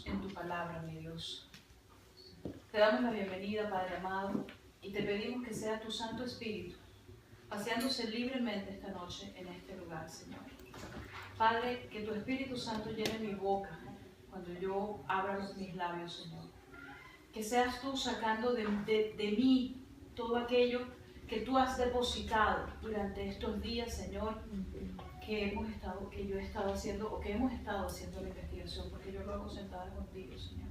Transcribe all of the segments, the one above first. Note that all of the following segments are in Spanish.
en tu palabra, mi Dios. Te damos la bienvenida, Padre amado, y te pedimos que sea tu Santo Espíritu paseándose libremente esta noche en este lugar, Señor. Padre, que tu Espíritu Santo llene mi boca cuando yo abra mis labios, Señor. Que seas tú sacando de mí todo aquello que tú has depositado durante estos días, Señor, que yo he estado haciendo, o que hemos estado haciendo la investigación, porque yo lo hago sentada contigo, Señor.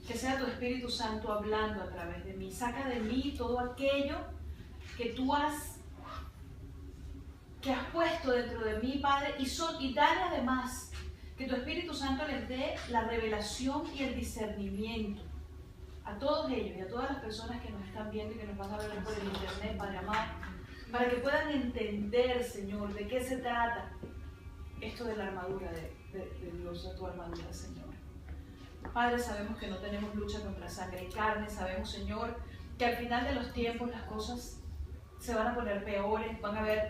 Que sea tu Espíritu Santo hablando a través de mí. Saca de mí todo aquello que tú has puesto dentro de mí, Padre, y dale además que tu Espíritu Santo les dé la revelación y el discernimiento a todos ellos y a todas las personas que nos están viendo y que nos van a ver por el internet, Padre amado, para que puedan entender, Señor, de qué se trata esto de la armadura de Dios, de tu armadura, Señor. Padre, sabemos que no tenemos lucha contra sangre y carne, sabemos, Señor, que al final de los tiempos las cosas se van a poner peores, van a haber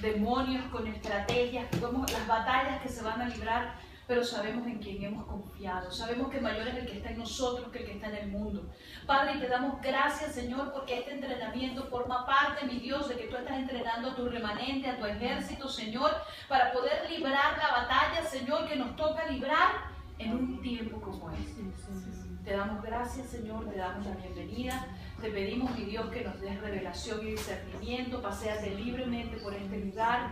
demonios con estrategias, las batallas que se van a librar, pero sabemos en quién hemos confiado, sabemos que mayor es el que está en nosotros que el que está en el mundo. Padre, y te damos gracias, Señor, porque este entrenamiento forma parte, mi Dios, de que tú estás entrenando a tu remanente, a tu ejército, Señor, para poder librar la batalla, Señor, que nos toca librar en un tiempo como este. Te damos gracias, Señor, te damos la bienvenida. Te pedimos, mi Dios, que nos des revelación y discernimiento. Paséate libremente por este lugar.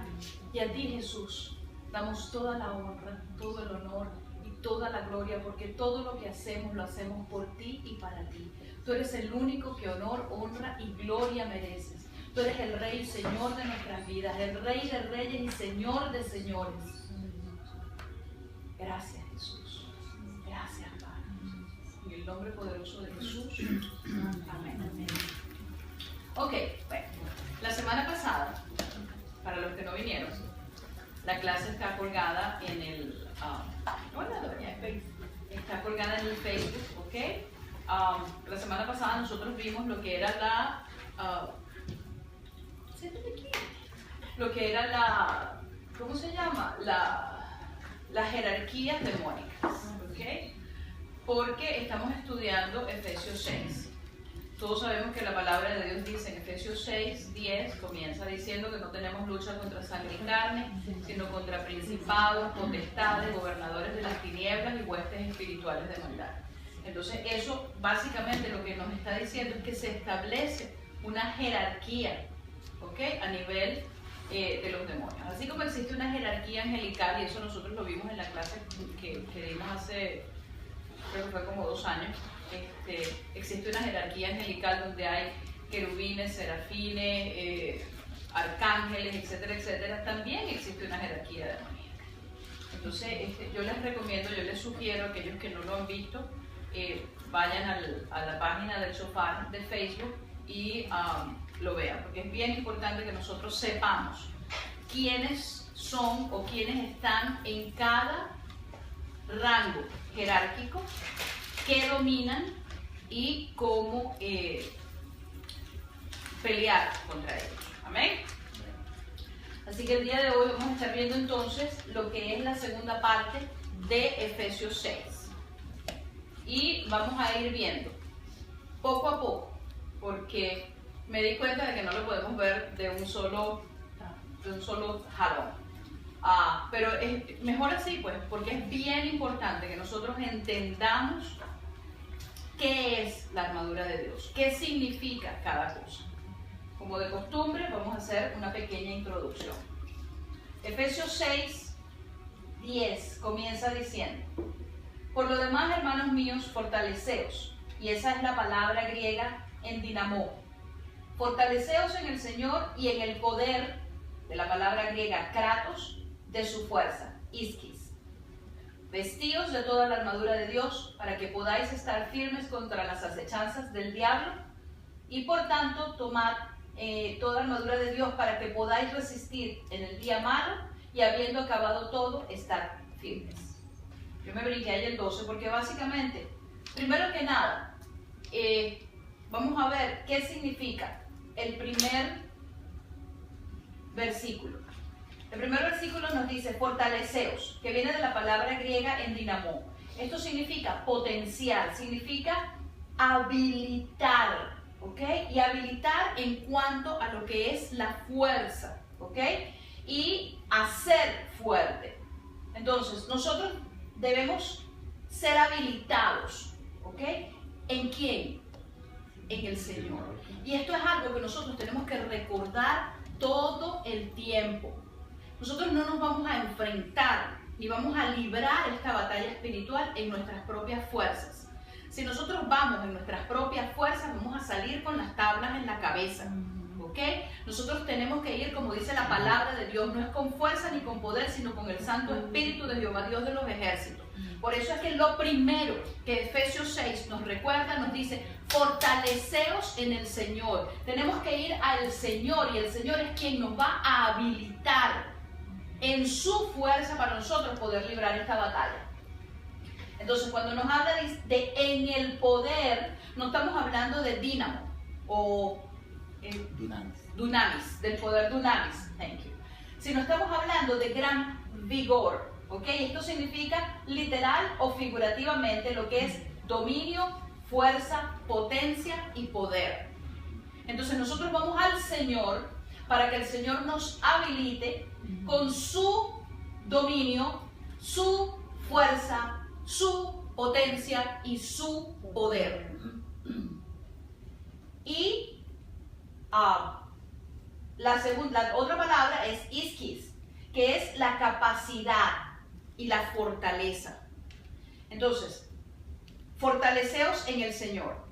Y a ti, Jesús, damos toda la honra, todo el honor y toda la gloria, porque todo lo que hacemos, lo hacemos por ti y para ti. Tú eres el único que honor, honra y gloria mereces. Tú eres el Rey y Señor de nuestras vidas, el Rey de reyes y Señor de señores. Gracias, Jesús. Gracias, Padre. En el nombre poderoso de Jesús. Amén. Ok, bueno, la semana pasada, para los que no vinieron, la clase está colgada en el está colgada en el Facebook, ¿ok? La semana pasada nosotros vimos lo que era ¿cómo se llama? Las jerarquías demónicas, ¿ok? Porque estamos estudiando Efesios 6. Todos sabemos que la palabra de Dios dice en Efesios 6, 10, comienza diciendo que no tenemos lucha contra sangre y carne, sino contra principados, potestades, gobernadores de las tinieblas y huestes espirituales de maldad. Entonces eso básicamente lo que nos está diciendo es que se establece una jerarquía, ¿ok? A nivel de los demonios. Así como existe una jerarquía angelical, y eso nosotros lo vimos en la clase que dimos hace, creo que fue como 2 años, existe una jerarquía angelical donde hay querubines, serafines, arcángeles, etcétera, etcétera. También existe una jerarquía demoníaca. Entonces, yo les recomiendo, yo les sugiero a aquellos que no lo han visto, vayan a la página del Shofar de Facebook y lo vean, porque es bien importante que nosotros sepamos quiénes son o quiénes están en cada rango jerárquico, qué dominan y cómo pelear contra ellos. Amén. Así que el día de hoy vamos a estar viendo entonces lo que es la segunda parte de Efesios 6. Y vamos a ir viendo poco a poco, porque me di cuenta de que no lo podemos ver de un solo jalón. Pero es mejor así, pues, porque es bien importante que nosotros entendamos qué es la armadura de Dios, qué significa cada cosa. Como de costumbre, vamos a hacer una pequeña introducción. Efesios 6, 10 comienza diciendo: por lo demás, hermanos míos, fortaleceos, y esa es la palabra griega en dinamó. Fortaleceos en el Señor y en el poder de la palabra griega kratos, de su fuerza, ischis. Vestíos de toda la armadura de Dios para que podáis estar firmes contra las acechanzas del diablo, y por tanto tomad toda armadura de Dios para que podáis resistir en el día malo, y habiendo acabado todo, estar firmes. Yo me brinqué ahí el 12 porque básicamente, primero que nada, vamos a ver qué significa el primer versículo. El primer versículo nos dice fortaleceos, que viene de la palabra griega en dinamó. Esto significa potencial, significa habilitar, ¿ok? Y habilitar en cuanto a lo que es la fuerza, ¿ok? Y hacer fuerte. Entonces, nosotros debemos ser habilitados, ¿ok? ¿En quién? En el Señor. Y esto es algo que nosotros tenemos que recordar todo el tiempo. Nosotros no nos vamos a enfrentar ni vamos a librar esta batalla espiritual en nuestras propias fuerzas. Si nosotros vamos en nuestras propias fuerzas, vamos a salir con las tablas en la cabeza, ¿ok? Nosotros tenemos que ir, como dice la palabra de Dios, no es con fuerza ni con poder, sino con el Santo Espíritu de Jehová, Dios de los ejércitos. Por eso es que lo primero que Efesios 6 nos recuerda, nos dice, fortaleceos en el Señor. Tenemos que ir al Señor y el Señor es quien nos va a habilitar en su fuerza para nosotros poder librar esta batalla. Entonces, cuando nos habla de en el poder, no estamos hablando de dínamo o dunamis, del poder dunamis, thank you, sino estamos hablando de gran vigor, ¿ok? Esto significa literal o figurativamente lo que es dominio, fuerza, potencia y poder. Entonces nosotros vamos al Señor para que el Señor nos habilite con su dominio, su fuerza, su potencia y su poder. Y la otra palabra es ischis, que es la capacidad y la fortaleza. Entonces, fortaleceos en el Señor,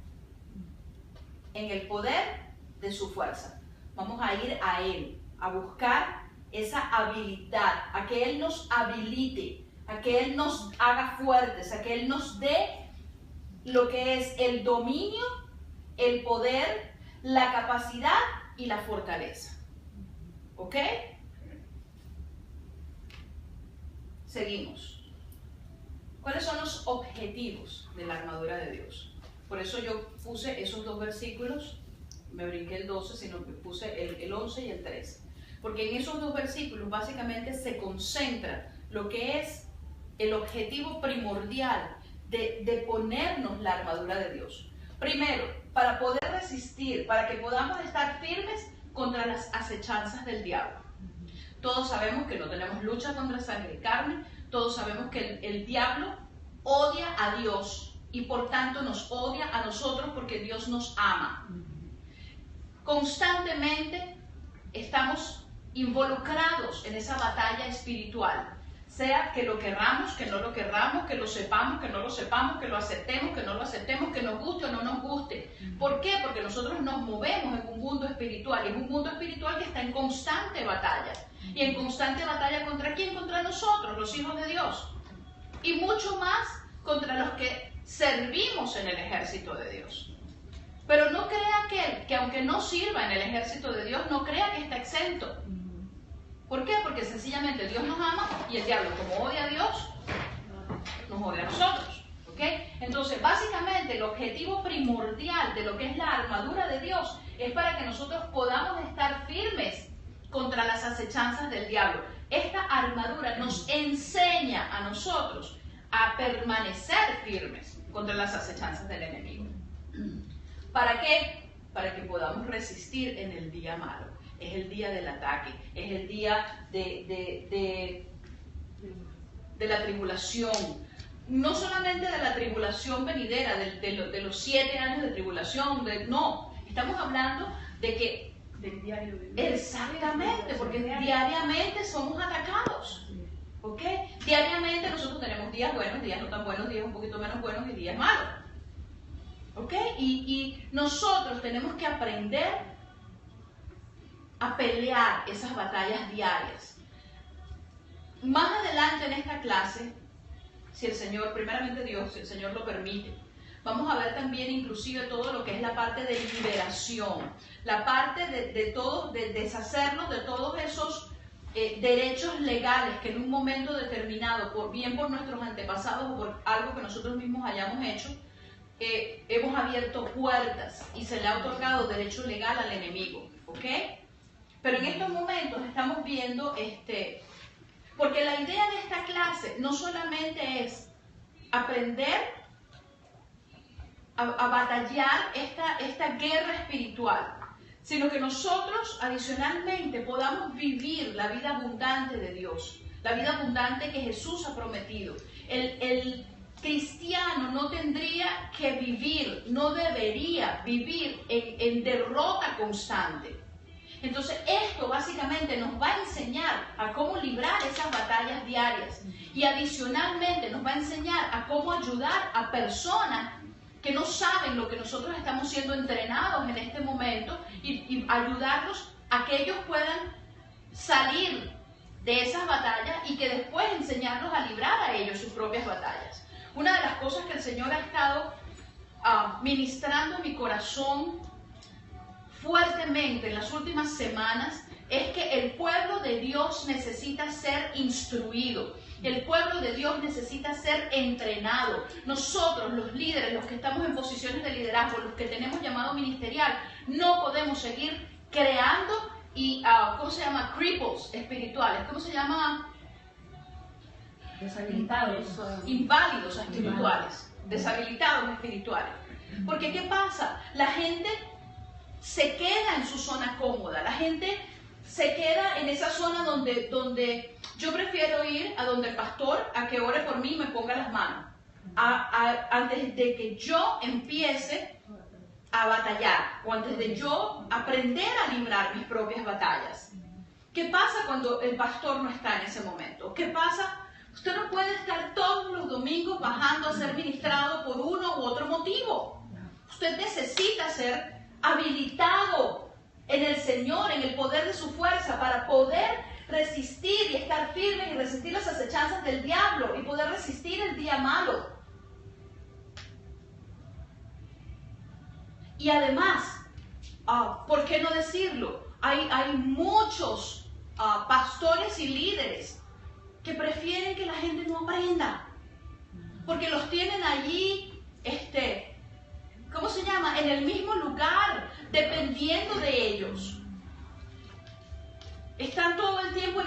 en el poder de su fuerza. Vamos a ir a Él, a buscar esa habilidad, a que Él nos habilite, a que Él nos haga fuertes, a que Él nos dé lo que es el dominio, el poder, la capacidad y la fortaleza. ¿Ok? Seguimos. ¿Cuáles son los objetivos de la armadura de Dios? Por eso yo puse esos dos versículos, me brinqué el 12, sino que puse el 11 y el 13. Porque en esos dos versículos básicamente se concentra lo que es el objetivo primordial de ponernos la armadura de Dios. Primero, para poder resistir, para que podamos estar firmes contra las acechanzas del diablo. Todos sabemos que no tenemos lucha contra sangre y carne, todos sabemos que el diablo odia a Dios y por tanto nos odia a nosotros porque Dios nos ama. Constantemente estamos involucrados en esa batalla espiritual, sea que lo querramos, que no lo querramos, que lo sepamos, que no lo sepamos, que lo aceptemos, que no lo aceptemos, que nos guste o no nos guste. ¿Por qué? Porque nosotros nos movemos en un mundo espiritual y es un mundo espiritual que está en constante batalla. ¿Y en constante batalla contra quién? Contra nosotros, los hijos de Dios. Y mucho más contra los que servimos en el ejército de Dios. Pero no crea aquel que aunque no sirva en el ejército de Dios, no crea que está exento. ¿Por qué? Porque sencillamente Dios nos ama y el diablo, como odia a Dios, nos odia a nosotros. ¿Ok? Entonces, básicamente, el objetivo primordial de lo que es la armadura de Dios es para que nosotros podamos estar firmes contra las acechanzas del diablo. Esta armadura nos enseña a nosotros a permanecer firmes contra las acechanzas del enemigo. ¿Para qué? Para que podamos resistir en el día malo. Es el día del ataque, es el día de la tribulación. No solamente de la tribulación venidera, de los 7 años de tribulación, no. Estamos hablando de que... Del diario vivir. Exactamente, porque diariamente somos atacados. ¿Ok? Diariamente nosotros tenemos días buenos, días no tan buenos, días un poquito menos buenos y días malos. ¿Ok? Y nosotros tenemos que aprender a pelear esas batallas diarias. Más adelante en esta clase, si el Señor, primeramente Dios, si el Señor lo permite, vamos a ver también inclusive todo lo que es la parte de liberación, la parte de deshacernos de todos esos derechos legales que en un momento determinado, bien por nuestros antepasados o por algo que nosotros mismos hayamos hecho, hemos abierto puertas y se le ha otorgado derecho legal al enemigo. ¿Ok? Pero en estos momentos estamos viendo, porque la idea de esta clase no solamente es aprender a batallar esta guerra espiritual, sino que nosotros adicionalmente podamos vivir la vida abundante de Dios, la vida abundante que Jesús ha prometido. El cristiano no tendría que vivir, no debería vivir en derrota constante. Entonces esto básicamente nos va a enseñar a cómo librar esas batallas diarias y adicionalmente nos va a enseñar a cómo ayudar a personas que no saben lo que nosotros estamos siendo entrenados en este momento y ayudarlos a que ellos puedan salir de esas batallas y que después enseñarlos a librar a ellos sus propias batallas. Una de las cosas que el Señor ha estado ministrando mi corazón fuertemente en las últimas semanas es que el pueblo de Dios necesita ser instruido. El pueblo de Dios necesita ser entrenado. Nosotros, los líderes, los que estamos en posiciones de liderazgo, los que tenemos llamado ministerial, no podemos seguir creando y, ¿cómo se llama? Cripples espirituales. ¿Cómo se llama? Deshabilitados. Inválidos espirituales. Deshabilitados espirituales. Porque ¿qué pasa? La gente se queda en su zona cómoda. La gente se queda en esa zona donde yo prefiero ir a donde el pastor a que ore por mí y me ponga las manos, antes de que yo empiece a batallar o antes de yo aprender a librar mis propias batallas. ¿Qué pasa cuando el pastor no está en ese momento? ¿Qué pasa? Usted no puede estar todos los domingos bajando a ser ministrado por uno u otro motivo. Usted necesita ser habilitado en el Señor, en el poder de su fuerza, para poder resistir y estar firme y resistir las acechanzas del diablo y poder resistir el día malo. Y además, ¿por qué no decirlo? Hay muchos pastores y líderes que prefieren que la gente no aprenda, porque los tienen allí, ¿cómo se llama? En el mismo lugar, dependiendo de ellos. Están todo el tiempo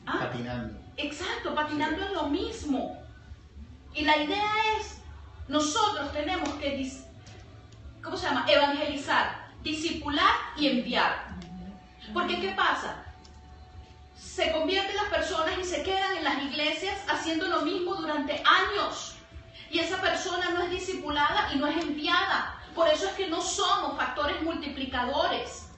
patinando. Exacto, patinando en lo mismo. Y la idea es, nosotros tenemos que, ¿cómo se llama? Evangelizar, discipular y enviar. Porque ¿qué pasa? Se convierten las personas y se quedan en las iglesias haciendo lo mismo durante años. Y esa persona no es discipulada y no es enviada. Por eso es que no somos factores multiplicadores.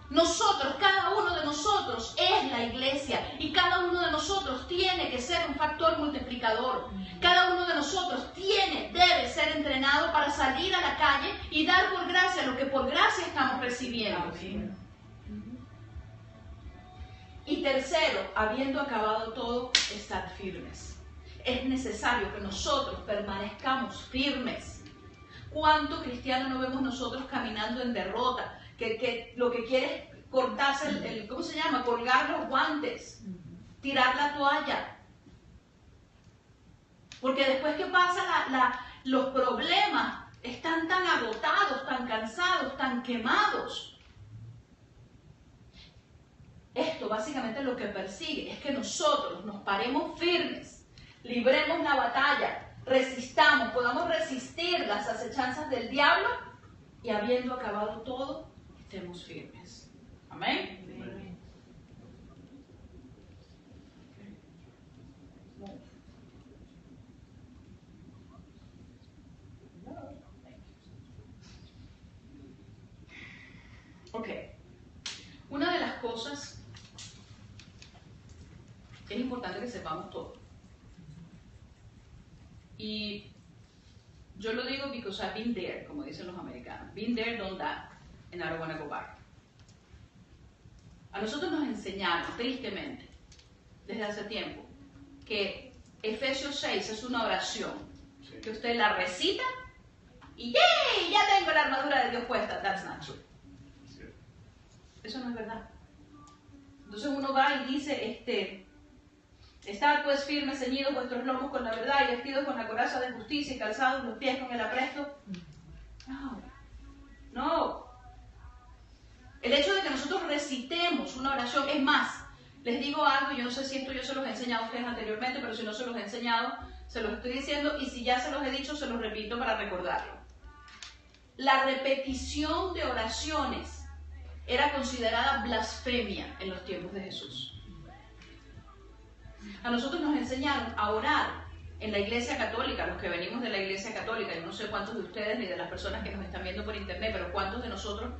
Nosotros, cada uno de nosotros es la iglesia y cada uno de nosotros tiene que ser un factor multiplicador. Cada uno de nosotros debe ser entrenado para salir a la calle y dar por gracia lo que por gracia estamos recibiendo. Y tercero, habiendo acabado todo, estar firmes. Es necesario que nosotros permanezcamos firmes. ¿Cuánto cristiano no vemos nosotros caminando en derrota? Que lo que quiere es cortarse ¿cómo se llama? Colgar los guantes, tirar la toalla. Porque después que pasa los problemas, están tan agotados, tan cansados, tan quemados. Esto básicamente lo que persigue es que nosotros nos paremos firmes, libremos la batalla, resistamos, podamos resistir las acechanzas del diablo y habiendo acabado todo, estemos firmes. Amén. Amén. Ok. Una de las cosas es importante que sepamos todo. Y yo lo digo because I've been there, como dicen los americanos. Been there, done that, and I don't want to go back. A nosotros nos enseñaron, tristemente, desde hace tiempo, que Efesios 6 es una oración, que usted la recita y ¡yay! Ya tengo la armadura de Dios puesta. That's not true. Eso no es verdad. Entonces uno va y dice, estad pues firmes, ceñidos vuestros lomos con la verdad y vestidos con la coraza de justicia y calzados los pies con el apresto. No. El hecho de que nosotros recitemos una oración, es más, les digo algo, yo no sé si esto yo se los he enseñado a ustedes anteriormente, pero si no se los he enseñado, se los estoy diciendo, y si ya se los he dicho, se los repito para recordarlo. La repetición de oraciones era considerada blasfemia en los tiempos de Jesús. A nosotros nos enseñaron a orar en la Iglesia Católica, los que venimos de la Iglesia Católica, yo no sé cuántos de ustedes ni de las personas que nos están viendo por internet, pero cuántos de nosotros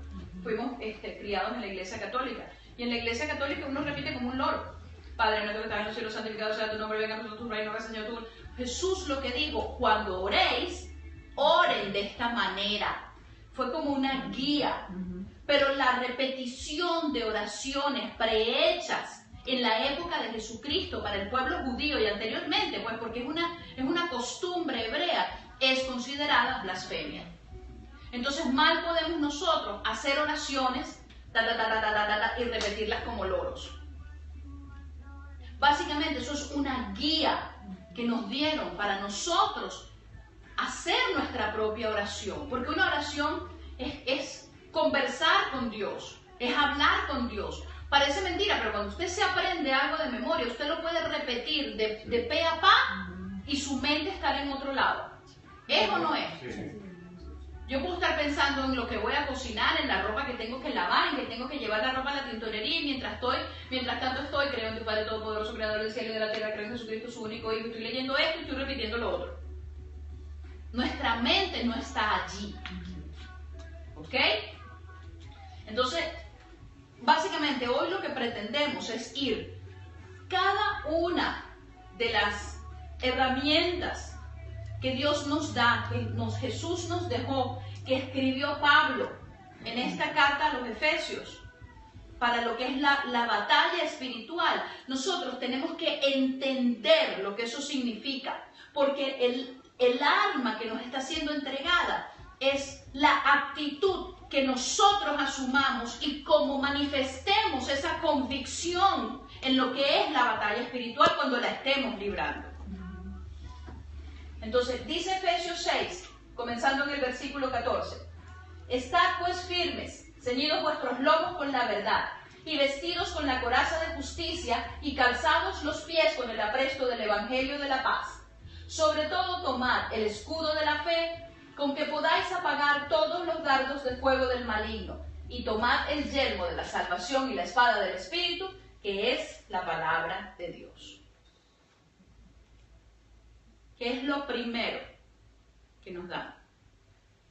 fuimos criados en la Iglesia Católica. Y en la Iglesia Católica uno repite como un loro: Padre nuestro que estás en los cielos, santificado sea tu nombre, venga a nosotros tu reino, haga Señor tu... Jesús lo que dijo: cuando oréis, oren de esta manera. Fue como una guía. Pero la repetición de oraciones prehechas en la época de Jesucristo para el pueblo judío y anteriormente, pues porque es una costumbre hebrea, es considerada blasfemia. Entonces mal podemos nosotros hacer oraciones y repetirlas como loros. Básicamente eso es una guía que nos dieron para nosotros hacer nuestra propia oración, porque una oración es conversar con Dios, es hablar con Dios. Parece mentira, pero cuando usted se aprende algo de memoria, usted lo puede repetir de pe a pa y su mente estará en otro lado. ¿Es o no es? Yo puedo estar pensando en lo que voy a cocinar, en la ropa que tengo que lavar, en que tengo que llevar la ropa a la tintorería, y mientras tanto estoy, creo en tu Padre Todopoderoso, Creador del cielo y de la tierra, creo en Jesucristo, su único Hijo, estoy leyendo esto y estoy repitiendo lo otro. Nuestra mente no está allí. ¿Ok? Entonces, básicamente hoy lo que pretendemos es ir cada una de las herramientas que Dios nos da, que Jesús nos dejó, que escribió Pablo en esta carta a los Efesios, para lo que es la batalla espiritual. Nosotros tenemos que entender lo que eso significa, porque el arma que nos está siendo entregada es la actitud que nosotros asumamos y cómo manifestemos esa convicción en lo que es la batalla espiritual cuando la estemos librando. Entonces, dice Efesios 6, comenzando en el versículo 14: Estad pues firmes, ceñidos vuestros lomos con la verdad, y vestidos con la coraza de justicia, y calzados los pies con el apresto del evangelio de la paz. Sobre todo tomad el escudo de la fe, con que podáis apagar todos los dardos de fuego del maligno, y tomad el yelmo de la salvación y la espada del Espíritu, que es la palabra de Dios. ¿Qué es lo primero que nos dan?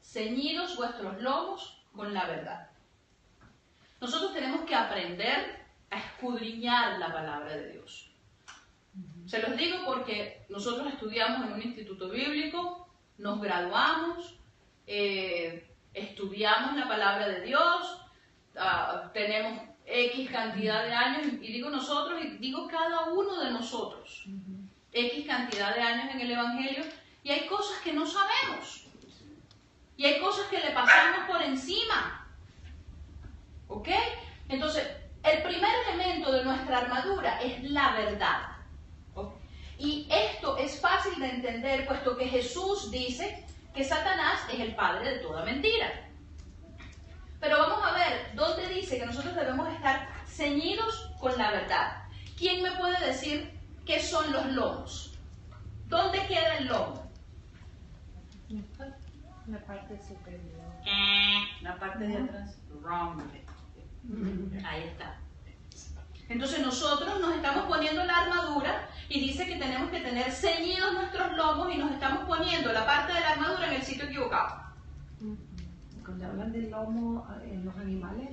Ceñidos vuestros lomos con la verdad. Nosotros tenemos que aprender a escudriñar la palabra de Dios. Se los digo porque nosotros estudiamos en un instituto bíblico, nos graduamos, estudiamos la palabra de Dios, tenemos X cantidad de años, y digo nosotros, y digo cada uno de nosotros, X cantidad de años en el Evangelio, y hay cosas que no sabemos, y hay cosas que le pasamos por encima, ¿ok? Entonces, el primer elemento de nuestra armadura es la verdad. Y esto es fácil de entender, puesto que Jesús dice que Satanás es el padre de toda mentira. Pero vamos a ver dónde dice que nosotros debemos estar ceñidos con la verdad. ¿Quién me puede decir qué son los lomos? ¿Dónde queda el lomo? La parte superior. La parte de atrás. Wrong. Ahí está. Entonces nosotros nos estamos poniendo la armadura y dice que tenemos que tener ceñidos nuestros lomos, y nos estamos poniendo la parte de la armadura en el sitio equivocado. Cuando hablan del lomo en los animales,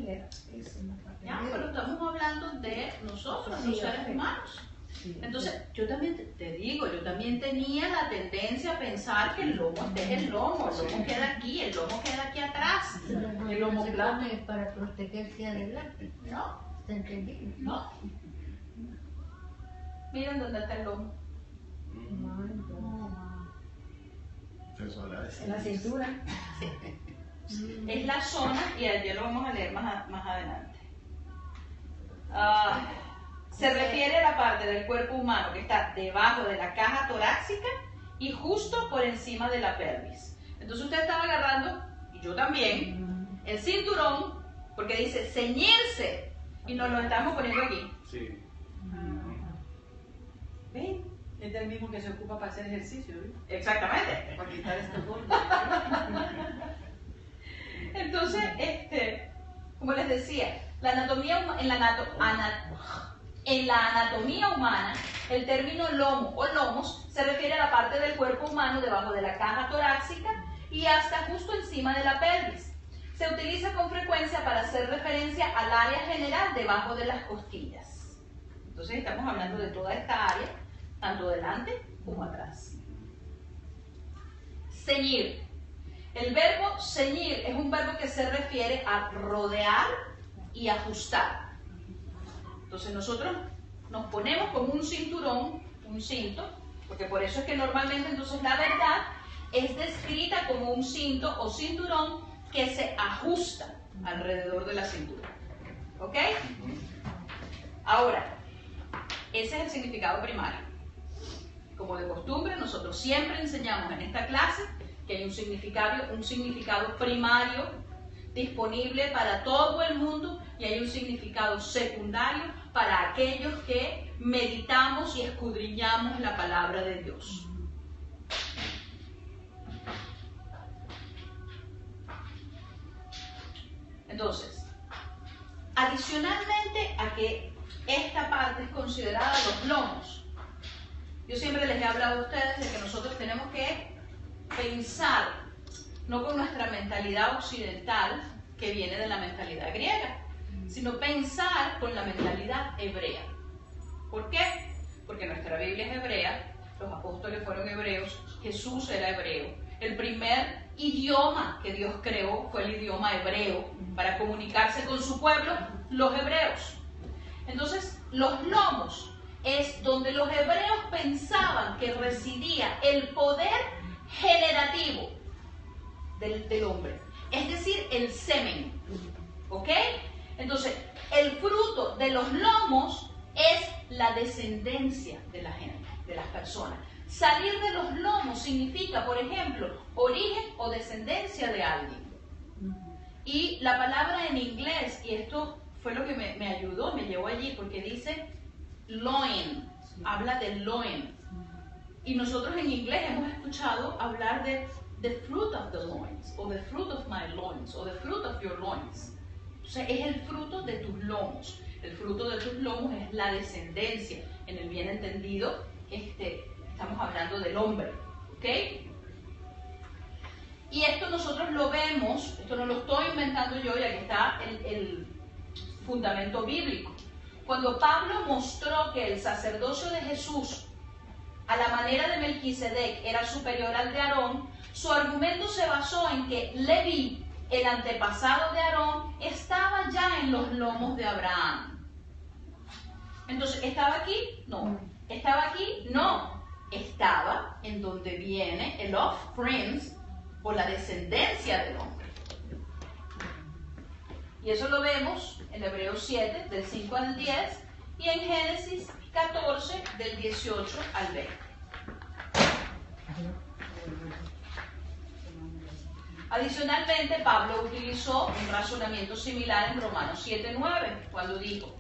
es en la parte Ya, de... pero estamos hablando de nosotros, Sí, los seres humanos. Sí. Entonces, yo también te digo, yo también tenía la tendencia a pensar que el lomo es el lomo queda aquí, el lomo queda aquí atrás. El lomo plano es para protegerse adelante. No, ¿Se entendió? no. Miren dónde está el lomo. En la cintura. Es la zona, y ya lo vamos a leer más adelante. Se refiere a la parte del cuerpo humano que está debajo de la caja torácica y justo por encima de la pelvis. Entonces usted estaba agarrando, y yo también, el cinturón, porque dice ceñirse, y nos lo estamos poniendo aquí. Sí. ¿Ven? Este es el mismo que se ocupa para hacer ejercicio, ¿sí? Exactamente. Para quitar este gordo. Entonces, como les decía, la anatomía en la anatomía humana, el término lomo o lomos se refiere a la parte del cuerpo humano debajo de la caja torácica y hasta justo encima de la pelvis. Se utiliza con frecuencia para hacer referencia al área general debajo de las costillas. Entonces estamos hablando de toda esta área, tanto delante como atrás. Ceñir. El verbo ceñir es un verbo que se refiere a rodear y ajustar. Entonces nosotros nos ponemos como un cinturón, un cinto, porque por eso es que normalmente entonces la verdad es descrita como un cinto o cinturón que se ajusta alrededor de la cintura. ¿Ok? Ahora, ese es el significado primario. Como de costumbre, nosotros siempre enseñamos en esta clase que hay un significado primario disponible para todo el mundo y hay un significado secundario para aquellos que meditamos y escudriñamos la palabra de Dios. Entonces, adicionalmente a que esta parte es considerada los lomos, yo siempre les he hablado a ustedes de que nosotros tenemos que pensar no con nuestra mentalidad occidental que viene de la mentalidad griega, sino pensar con la mentalidad hebrea. ¿Por qué? Porque nuestra Biblia es hebrea, los apóstoles fueron hebreos, Jesús era hebreo. El primer idioma que Dios creó fue el idioma hebreo para comunicarse con su pueblo, los hebreos. Entonces, los lomos es donde los hebreos pensaban que residía el poder generativo del hombre, es decir, el semen. ¿Ok? Entonces, el fruto de los lomos es la descendencia de la gente, de las personas. Salir de los lomos significa, por ejemplo, origen o descendencia de alguien. Y la palabra en inglés, y esto fue lo que me ayudó, me llevó allí, porque dice loin, habla de loin. Y nosotros en inglés hemos escuchado hablar de the fruit of the loins, o the fruit of my loins, o the fruit of your loins. Entonces es el fruto de tus lomos. El fruto de tus lomos es la descendencia. En el bien entendido, estamos hablando del hombre. ¿Ok? Y esto nosotros lo vemos, esto no lo estoy inventando yo, y aquí está el fundamento bíblico. Cuando Pablo mostró que el sacerdocio de Jesús, a la manera de Melquisedec, era superior al de Aarón, su argumento se basó en que Leví, el antepasado de Aarón, estaba ya en los lomos de Abraham. Entonces, ¿estaba aquí? No. ¿Estaba aquí? No. Estaba en donde viene el offspring o la descendencia del hombre. Y eso lo vemos en Hebreos 7, del 5 al 10, y en Génesis 14, del 18 al 20. Adicionalmente, Pablo utilizó un razonamiento similar en Romanos 7:9, cuando dijo: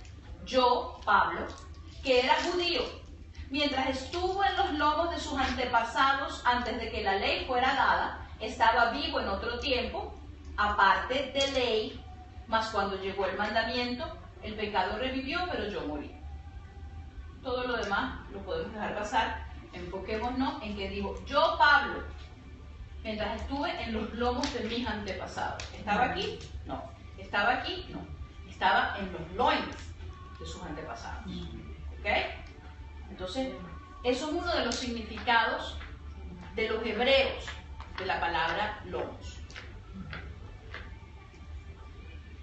yo, Pablo, que era judío, mientras estuvo en los lomos de sus antepasados antes de que la ley fuera dada, estaba vivo en otro tiempo, aparte de ley, mas cuando llegó el mandamiento, el pecado revivió, pero yo morí. Todo lo demás lo podemos dejar pasar. Enfoquémonos en que dijo: yo, Pablo, mientras estuve en los lomos de mis antepasados. ¿Estaba aquí? No. ¿Estaba aquí? No. Estaba en los loins de sus antepasados. ¿Ok? Entonces, eso es uno de los significados de los hebreos de la palabra lomos.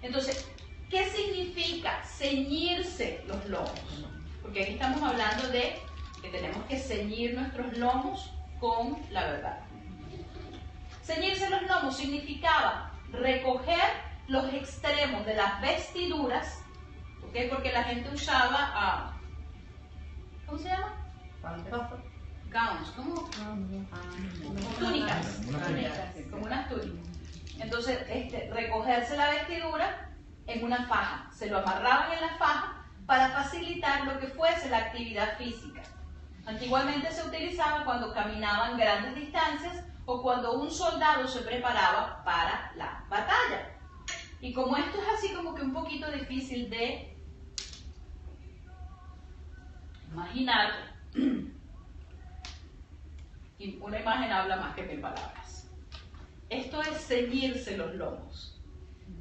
Entonces, ¿qué significa ceñirse los lomos? Porque aquí estamos hablando de que tenemos que ceñir nuestros lomos con la verdad. Ceñirse los lomos significaba recoger los extremos de las vestiduras, ¿okay? Porque la gente usaba, ¿cómo se llama? Gowns, ¿cómo? Túnicas, como unas túnicas. Entonces, recogerse la vestidura en una faja, se lo amarraban en la faja para facilitar lo que fuese la actividad física. Antiguamente se utilizaba cuando caminaban grandes distancias o cuando un soldado se preparaba para la batalla. Y como esto es así como que un poquito difícil de imaginar, y una imagen habla más que 1000 palabras. Esto es ceñirse los lomos.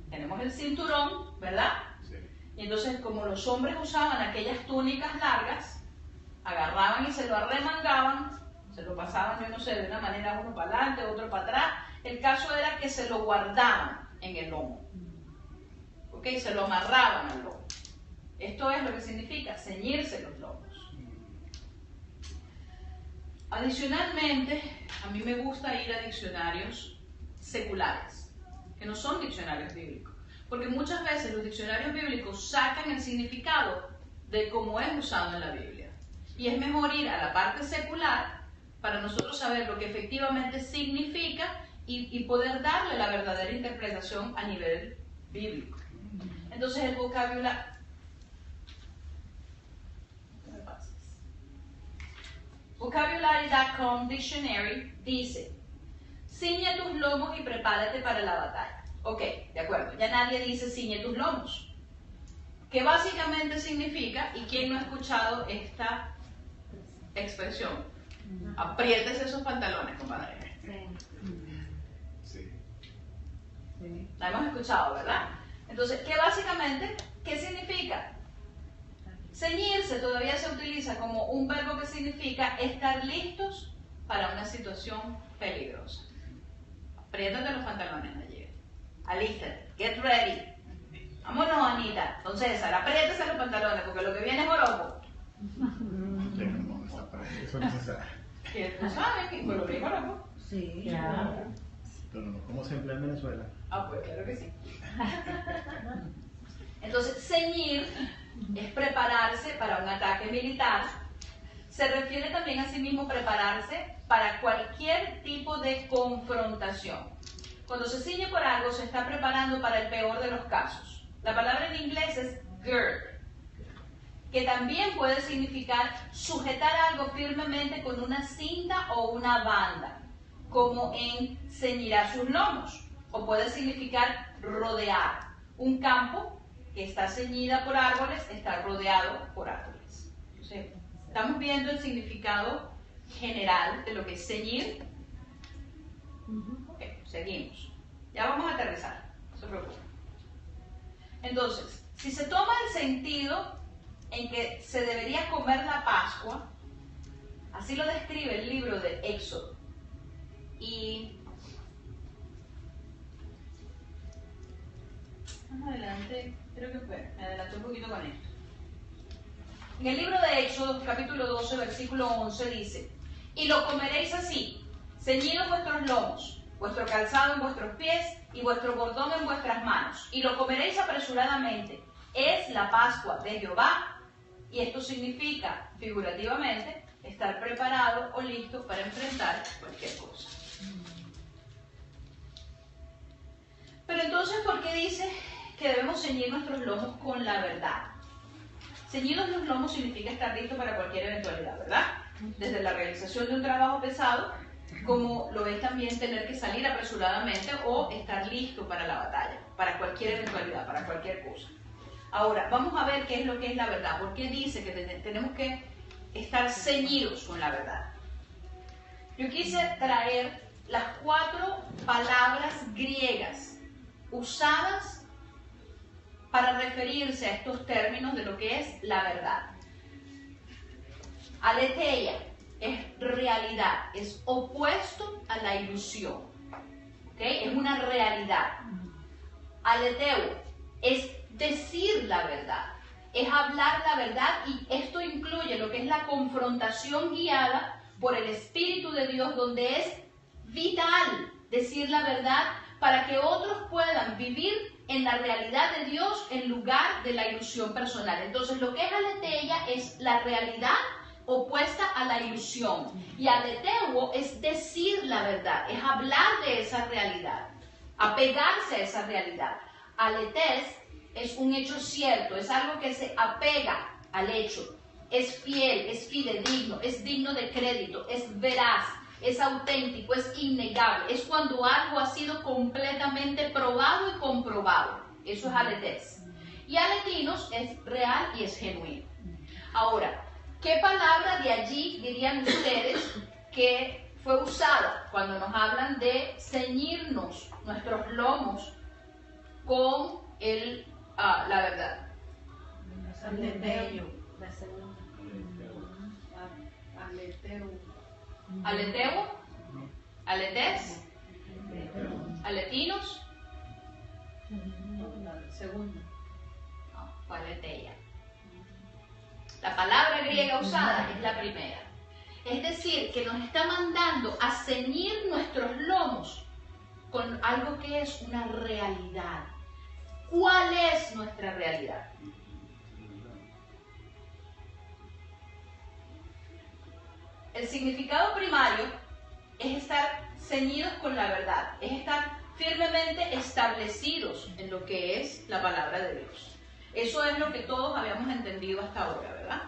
Tenemos el cinturón, ¿verdad? Sí. Y entonces, como los hombres usaban aquellas túnicas largas, agarraban y se lo arremangaban, se lo pasaban, yo no sé, de una manera uno para adelante, otro para atrás. El caso era que se lo guardaban en el lomo. ¿Ok? Se lo amarraban al lomo. Esto es lo que significa ceñirse los lomos. Adicionalmente, a mí me gusta ir a diccionarios seculares, que no son diccionarios bíblicos, porque muchas veces los diccionarios bíblicos sacan el significado de cómo es usado en la Biblia. Y es mejor ir a la parte secular para nosotros saber lo que efectivamente significa y poder darle la verdadera interpretación a nivel bíblico. Entonces el vocabulario... Vocabulary.com Dictionary dice: ciñe tus lomos y prepárate para la batalla. Ok, de acuerdo, ya nadie dice ciñe tus lomos, que básicamente significa, ¿y quién no ha escuchado esta expresión? Apriétese esos pantalones, compadre. Sí. La hemos escuchado, ¿verdad? Entonces, ¿qué significa? Ceñirse todavía se utiliza como un verbo que significa estar listos para una situación peligrosa. Apriétate los pantalones, Nayib. Alístate. Get ready. Vámonos, Anita. Entonces, César, apriétese los pantalones porque lo que viene es joropo. Eso no se sabe. ¿Qué tú sabes? ¿Que fue lo que joropo? Sí, Claro. Pero no, ¿cómo se emplea en Venezuela? Ah, pues claro que sí. Entonces, ceñir es prepararse para un ataque militar. Se refiere también a sí mismo prepararse para cualquier tipo de confrontación. Cuando se ciñe por algo, se está preparando para el peor de los casos. La palabra en inglés es gird, que también puede significar sujetar algo firmemente con una cinta o una banda, como en ceñirá sus lomos, o puede significar rodear. Un campo que está ceñida por árboles está rodeado por árboles. Entonces, estamos viendo el significado general de lo que es ceñir. Ok, seguimos. Ya vamos a aterrizar, no se preocupen. Entonces, si se toma el sentido en que se debería comer la Pascua, así lo describe el libro de Éxodo. Y más adelante, creo que me adelanté un poquito con esto. En el libro de Éxodo, capítulo 12, versículo 11, dice: y lo comeréis así, ceñidos vuestros lomos, vuestro calzado en vuestros pies y vuestro bordón en vuestras manos, y lo comeréis apresuradamente. Es la Pascua de Jehová, y esto significa, figurativamente, estar preparado o listo para enfrentar cualquier cosa. Pero entonces, ¿por qué dice que debemos ceñir nuestros lomos con la verdad? Ceñidos los lomos significa estar listo para cualquier eventualidad, ¿verdad? Desde la realización de un trabajo pesado, como lo es también tener que salir apresuradamente o estar listo para la batalla, para cualquier eventualidad, para cualquier cosa. Ahora, vamos a ver qué es lo que es la verdad. ¿Por qué dice que tenemos que estar ceñidos con la verdad? Yo quise traer las 4 palabras griegas usadas para referirse a estos términos de lo que es la verdad. Aletheia es realidad, es opuesto a la ilusión, ¿okay? Es una realidad. Aleteo es decir la verdad, es hablar la verdad, y esto incluye lo que es la confrontación guiada por el Espíritu de Dios, donde es vital decir la verdad para que otros puedan vivir en la realidad de Dios en lugar de la ilusión personal. Entonces, lo que es aletheia es la realidad opuesta a la ilusión, y aleteuo es decir la verdad, es hablar de esa realidad, apegarse a esa realidad. Aletes es un hecho cierto, es algo que se apega al hecho, es fiel, es fidedigno, es digno de crédito, es veraz, es auténtico, es innegable, es cuando algo ha sido completamente probado y comprobado. Eso es aletés. Y aletinos es real y es genuino. Ahora, ¿qué palabra de allí dirían ustedes que fue usada cuando nos hablan de ceñirnos nuestros lomos con la verdad? Aleteo. La segunda. Aleteo. ¿Aleteo? ¿Aletés? ¿Aletinos? La segunda. No, fue aleteia. La palabra griega usada es la primera. Es decir, que nos está mandando a ceñir nuestros lomos con algo que es una realidad. ¿Cuál es nuestra realidad? El significado primario es estar ceñidos con la verdad, es estar firmemente establecidos en lo que es la palabra de Dios. Eso es lo que todos habíamos entendido hasta ahora, ¿verdad?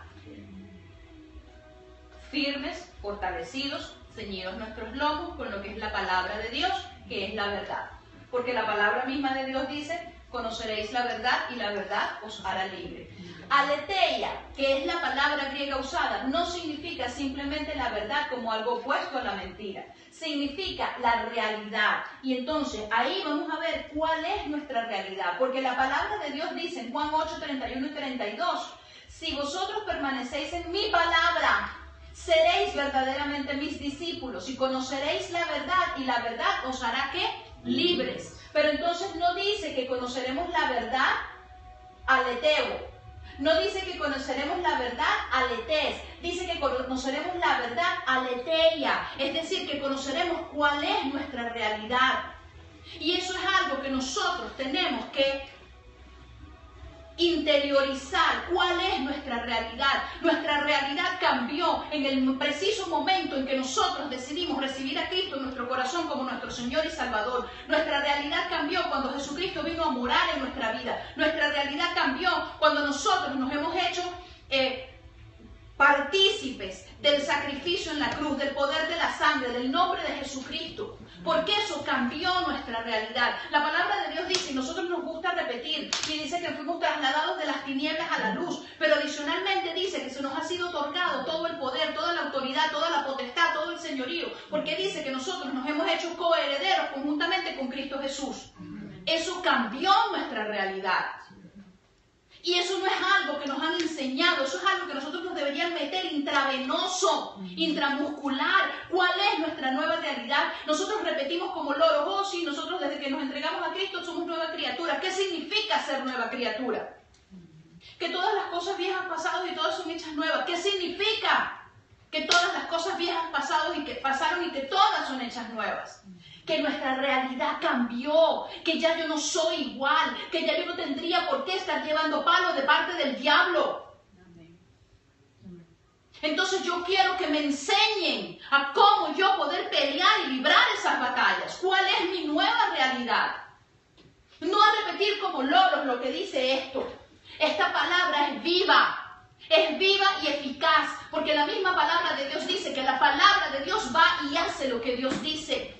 Firmes, fortalecidos, ceñidos nuestros lomos con lo que es la palabra de Dios, que es la verdad. Porque la palabra misma de Dios dice, conoceréis la verdad y la verdad os hará libre. Aletheia, que es la palabra griega usada, no significa simplemente la verdad como algo opuesto a la mentira. Significa la realidad. Y entonces ahí vamos a ver cuál es nuestra realidad. Porque la palabra de Dios dice en Juan 8, 31 y 32, si vosotros permanecéis en mi palabra, seréis verdaderamente mis discípulos y conoceréis la verdad y la verdad os hará ¿qué? Libres. Pero entonces no dice que conoceremos la verdad aleteo. No dice que conoceremos la verdad aletés, dice que conoceremos la verdad aletheia, es decir, que conoceremos cuál es nuestra realidad. Y eso es algo que nosotros tenemos que interiorizar, cuál es nuestra realidad. Nuestra realidad cambió en el preciso momento en que nosotros decidimos recibir a Cristo en nuestro corazón como nuestro Señor y Salvador. Nuestra realidad cambió cuando Jesucristo vino a morar en nuestra vida. Nuestra realidad cambió cuando nosotros nos hemos hecho partícipes del sacrificio en la cruz, del poder de la sangre, del nombre de Jesucristo. Porque eso cambió nuestra realidad. La palabra de Dios dice, y nosotros nos gusta repetir, y dice que fuimos trasladados de las tinieblas a la luz, pero adicionalmente dice que se nos ha sido otorgado todo el poder, toda la autoridad, toda la potestad, todo el señorío, porque dice que nosotros nos hemos hecho coherederos conjuntamente con Cristo Jesús. Eso cambió nuestra realidad. Y eso no es algo que nos han enseñado, eso es algo que nosotros nos deberían meter intravenoso, intramuscular. ¿Cuál es nuestra nueva realidad? Nosotros repetimos como loros, oh sí, nosotros desde que nos entregamos a Cristo somos nueva criatura. ¿Qué significa ser nueva criatura? Que todas las cosas viejas han pasado y todas son hechas nuevas. ¿Qué significa? Que todas las cosas viejas pasaron y que todas son hechas nuevas. Que nuestra realidad cambió, que ya yo no soy igual, que ya yo no tendría por qué estar llevando palos de parte del diablo. Entonces yo quiero que me enseñen a cómo yo poder pelear y librar esas batallas. ¿Cuál es mi nueva realidad? No a repetir como loros lo que dice esto. Esta palabra es viva y eficaz, porque la misma palabra de Dios dice que la palabra de Dios va y hace lo que Dios dice.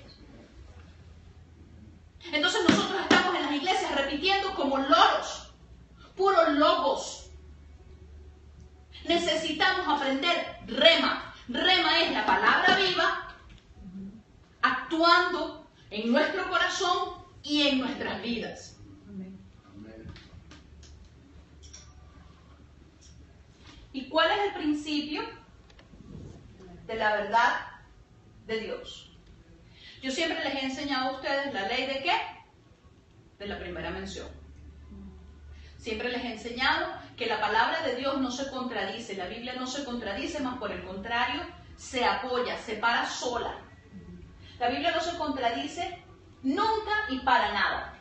Entonces nosotros estamos en las iglesias repitiendo como loros, puros logos. Necesitamos aprender rema. Rema es la palabra viva, actuando en nuestro corazón y en nuestras vidas. ¿Y cuál es el principio de la verdad de Dios? Yo siempre les he enseñado a ustedes la ley de ¿qué? De la primera mención. Siempre les he enseñado que la palabra de Dios no se contradice, la Biblia no se contradice, más por el contrario, se apoya, se para sola. La Biblia no se contradice nunca y para nada.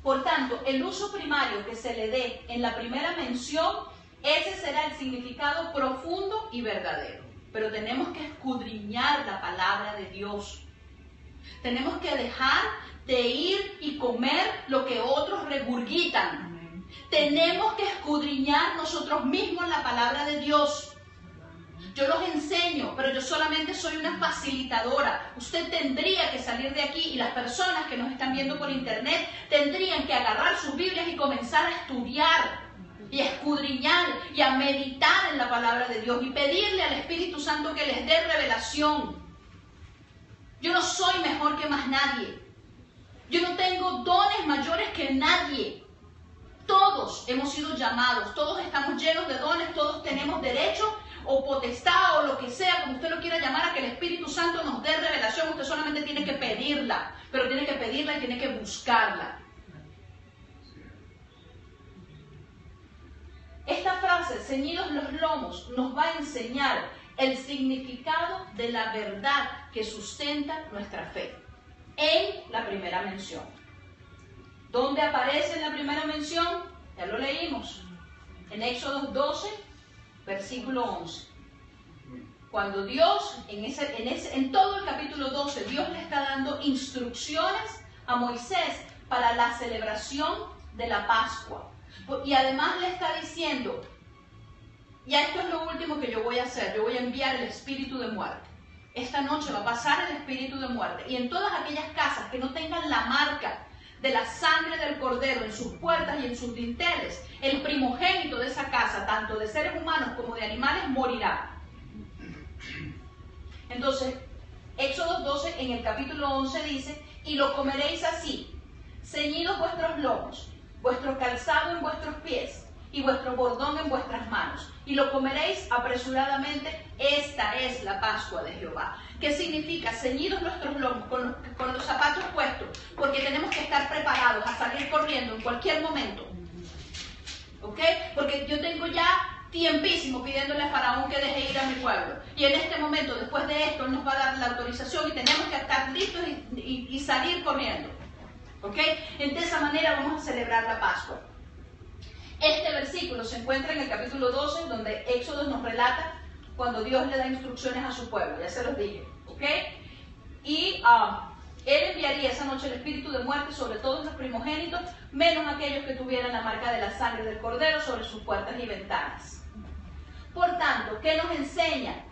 Por tanto, el uso primario que se le dé en la primera mención, ese será el significado profundo y verdadero. Pero tenemos que escudriñar la palabra de Dios. Tenemos que dejar de ir y comer lo que otros regurgitan. Tenemos que escudriñar nosotros mismos la palabra de Dios. Yo los enseño, pero yo solamente soy una facilitadora. Usted tendría que salir de aquí y las personas que nos están viendo por internet tendrían que agarrar sus Biblias y comenzar a estudiar y a escudriñar y a meditar en la palabra de Dios y pedirle al Espíritu Santo que les dé revelación. Yo no soy mejor que más nadie. Yo no tengo dones mayores que nadie. Todos hemos sido llamados, todos estamos llenos de dones, todos tenemos derecho o potestad o lo que sea, como usted lo quiera llamar, a que el Espíritu Santo nos dé revelación. Usted solamente tiene que pedirla, pero tiene que pedirla y tiene que buscarla. Esta frase, ceñidos los lomos, nos va a enseñar el significado de la verdad que sustenta nuestra fe en la primera mención. ¿Dónde aparece en la primera mención? Ya lo leímos. En Éxodo 12, versículo 11. Cuando Dios, en todo el capítulo 12, Dios le está dando instrucciones a Moisés para la celebración de la Pascua. Y además le está diciendo, ya esto es lo último que yo voy a hacer, yo voy a enviar el espíritu de muerte. Esta noche va a pasar el espíritu de muerte. Y en todas aquellas casas que no tengan la marca de la sangre del cordero en sus puertas y en sus dinteles, el primogénito de esa casa, tanto de seres humanos como de animales, morirá. Entonces, Éxodo 12 en el capítulo 11 dice, y lo comeréis así, ceñidos vuestros lomos, vuestro calzado en vuestros pies y vuestro bordón en vuestras manos, y lo comeréis apresuradamente. Esta es la Pascua de Jehová. ¿Qué significa? Ceñidos nuestros lomos, con los zapatos puestos, porque tenemos que estar preparados a salir corriendo en cualquier momento. ¿Ok? Porque yo tengo ya tiempísimo pidiéndole a Faraón que deje ir a mi pueblo. Y en este momento, después de esto, Él nos va a dar la autorización y tenemos que estar listos y salir corriendo. ¿Ok? De esa manera vamos a celebrar la Pascua. Este versículo se encuentra en el capítulo 12, donde Éxodo nos relata cuando Dios le da instrucciones a su pueblo. Ya se los dije. ¿Ok? Y Él enviaría esa noche el espíritu de muerte sobre todos los primogénitos, menos aquellos que tuvieran la marca de la sangre del cordero sobre sus puertas y ventanas. Por tanto, ¿qué nos enseña?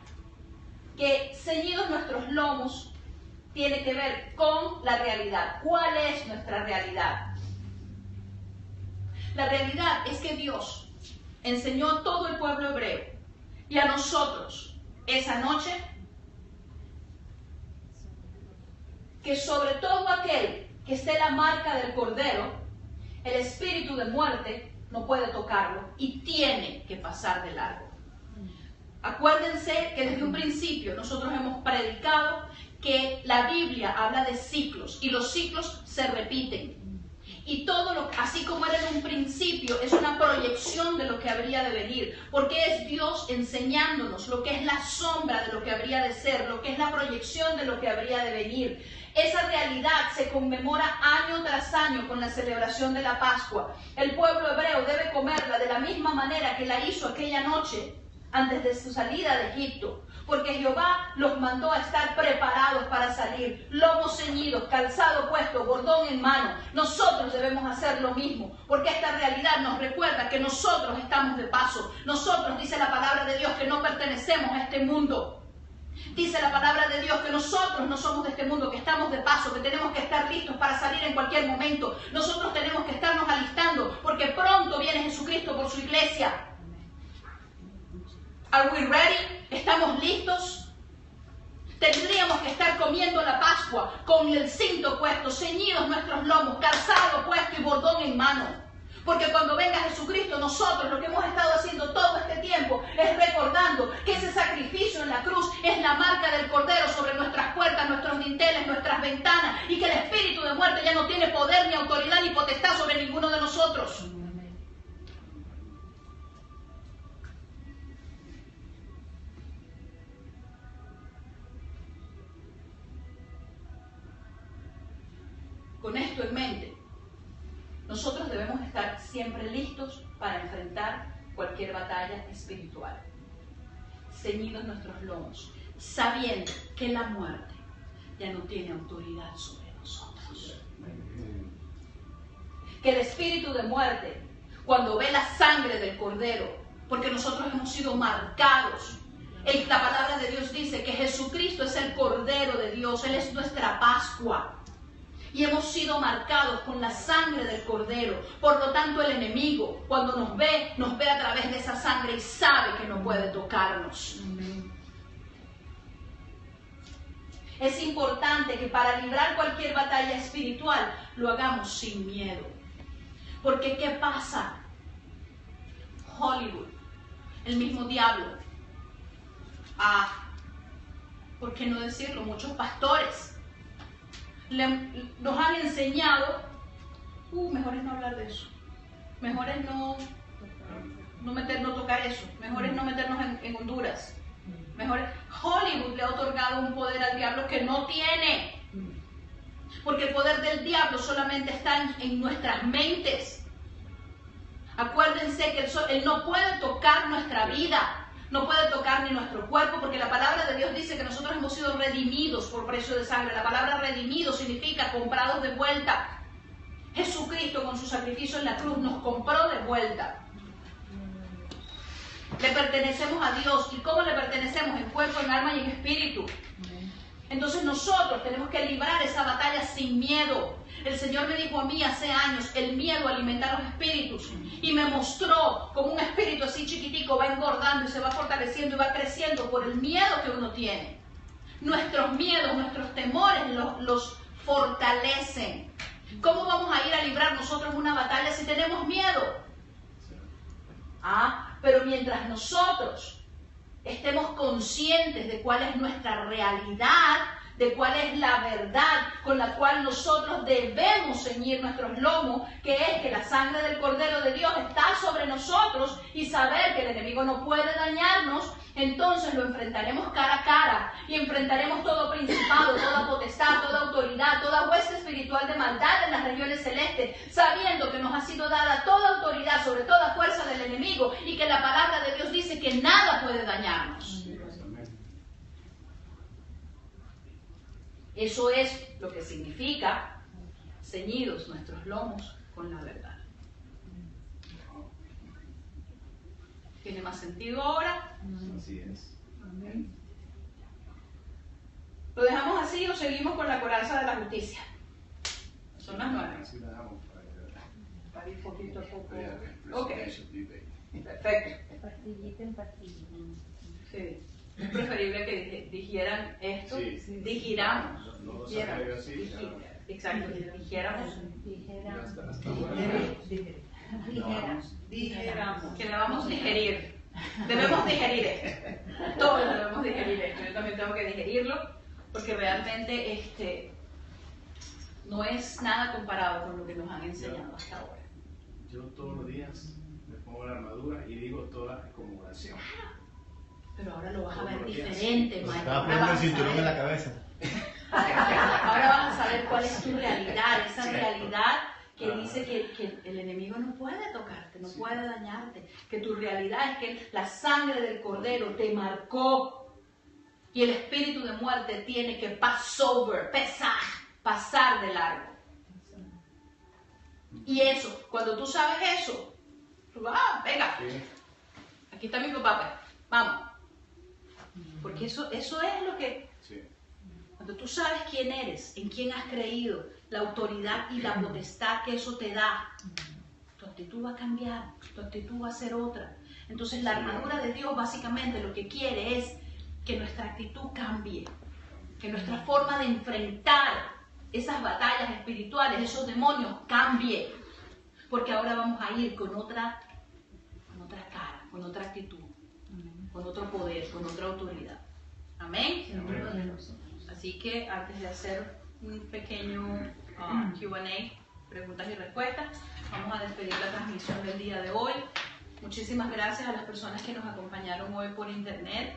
Que ceñidos nuestros lomos tiene que ver con la realidad. ¿Cuál es nuestra realidad? La realidad es que Dios enseñó a todo el pueblo hebreo y a nosotros esa noche que sobre todo aquel que esté la marca del cordero, el espíritu de muerte no puede tocarlo y tiene que pasar de largo. Acuérdense que desde un principio nosotros hemos predicado que la Biblia habla de ciclos y los ciclos se repiten. Y todo así como era en un principio, es una proyección de lo que habría de venir, porque es Dios enseñándonos lo que es la sombra de lo que habría de ser, lo que es la proyección de lo que habría de venir. Esa realidad se conmemora año tras año con la celebración de la Pascua. El pueblo hebreo debe comerla de la misma manera que la hizo aquella noche antes de su salida de Egipto, porque Jehová los mandó a estar preparados para salir, lomos ceñidos, calzado puesto, bordón en mano. Nosotros debemos hacer lo mismo, porque esta realidad nos recuerda que nosotros estamos de paso. Nosotros, dice la palabra de Dios, que no pertenecemos a este mundo. Dice la palabra de Dios que nosotros no somos de este mundo, que estamos de paso, que tenemos que estar listos para salir en cualquier momento. Nosotros tenemos que estarnos alistando, porque pronto viene Jesucristo por su iglesia. ¿Are we ready? ¿Estamos listos? Tendríamos que estar comiendo la Pascua con el cinto puesto, ceñidos nuestros lomos, calzado puesto y bordón en mano. Porque cuando venga Jesucristo, nosotros lo que hemos estado haciendo todo este tiempo es recordando que ese sacrificio en la cruz es la marca del Cordero sobre nuestras puertas, nuestros dinteles, nuestras ventanas, y que el espíritu de muerte ya no tiene poder, ni autoridad, ni potestad sobre ninguno de nosotros. Con esto en mente, nosotros debemos estar siempre listos para enfrentar cualquier batalla espiritual, ceñidos nuestros lomos, sabiendo que la muerte, ya no tiene autoridad sobre nosotros. Que el espíritu de muerte, cuando ve la sangre del Cordero, porque nosotros hemos sido marcados, la palabra de Dios dice que Jesucristo es el Cordero de Dios, Él es nuestra Pascua. Y hemos sido marcados con la sangre del Cordero. Por lo tanto, el enemigo, cuando nos ve a través de esa sangre y sabe que no puede tocarnos. Es importante que para librar cualquier batalla espiritual lo hagamos sin miedo. Porque ¿qué pasa? Hollywood, el mismo diablo. ¿Por qué no decirlo? Muchos pastores nos han enseñado, mejor es no hablar de eso, mejor es no tocar eso, mejor es no meternos en Honduras, Hollywood le ha otorgado un poder al diablo que no tiene, porque el poder del diablo solamente está en nuestras mentes. Acuérdense que él no puede tocar nuestra vida, no puede tocar ni nuestro cuerpo, porque la palabra de Dios dice que nosotros hemos sido redimidos por precio de sangre. La palabra redimido significa comprados de vuelta. Jesucristo con su sacrificio en la cruz nos compró de vuelta. Le pertenecemos a Dios. ¿Y cómo le pertenecemos? En cuerpo, en alma y en espíritu. Entonces nosotros tenemos que librar esa batalla sin miedo. El Señor me dijo a mí hace años, el miedo alimenta los espíritus. Y me mostró como un espíritu así chiquitico va engordando y se va fortaleciendo y va creciendo por el miedo que uno tiene. Nuestros miedos, nuestros temores los fortalecen. ¿Cómo vamos a ir a librar nosotros una batalla si tenemos miedo? Pero mientras nosotros estemos conscientes de cuál es nuestra realidad, de cuál es la verdad con la cual nosotros debemos ceñir nuestros lomos, que es que la sangre del Cordero de Dios está sobre nosotros y saber que el enemigo no puede dañarnos, entonces lo enfrentaremos cara a cara y enfrentaremos todo principado, toda potestad, toda autoridad, toda hueste espiritual de maldad en las regiones celestes, sabiendo que nos ha sido dada toda autoridad sobre toda fuerza del enemigo y que la palabra de Dios dice que nada puede dañarnos. Eso es lo que significa ceñidos nuestros lomos con la verdad. ¿Tiene más sentido ahora? Así es. Amén. ¿Lo dejamos así o seguimos con la coraza de la justicia? Son las 9. Así la dejamos Para ir poquito a poco. Ok, perfecto. Pastillita en pastillita. Sí. Es preferible que digieran esto. Sí. Digiramos. No lo sabe así. Exacto, dijéramos. Que debamos digerir. Debemos digerir esto. Todos debemos digerir esto. Yo también tengo que digerirlo porque realmente no es nada comparado con lo que nos han enseñado hasta ahora. Yo todos los días me pongo la armadura y digo toda como oración. Pero ahora lo vas a ver diferente, Mike. Estaba poniendo el cinturón en la cabeza. Ahora vas a saber cuál es tu realidad, esa realidad que dice que el enemigo no puede tocarte, no puede dañarte, que tu realidad es que la sangre del Cordero te marcó y el espíritu de muerte tiene que pasar de largo. Y eso, cuando tú sabes eso, tú vas, venga, aquí está mi papá, pues, vamos. Porque eso es lo que... Sí. Cuando tú sabes quién eres, en quién has creído, la autoridad y la potestad que eso te da, tu actitud va a cambiar, tu actitud va a ser otra. Entonces la armadura de Dios básicamente lo que quiere es que nuestra actitud cambie, que nuestra forma de enfrentar esas batallas espirituales, esos demonios, cambie. Porque ahora vamos a ir con otra cara, con otra actitud, con otro poder, con otra autoridad. Amén. Así que antes de hacer un pequeño Q&A, preguntas y respuestas, vamos a despedir la transmisión del día de hoy. Muchísimas gracias a las personas que nos acompañaron hoy por internet.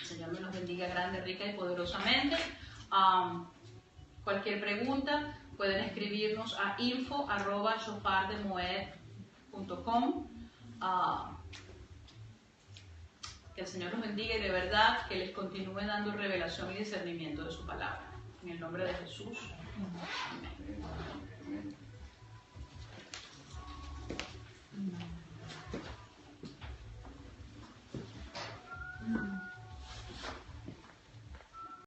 El Señor me los bendiga grande, rica y poderosamente. Cualquier pregunta pueden escribirnos a info@shofardemoed.com. Que el Señor los bendiga y de verdad que les continúe dando revelación y discernimiento de su palabra. En el nombre de Jesús. Amén.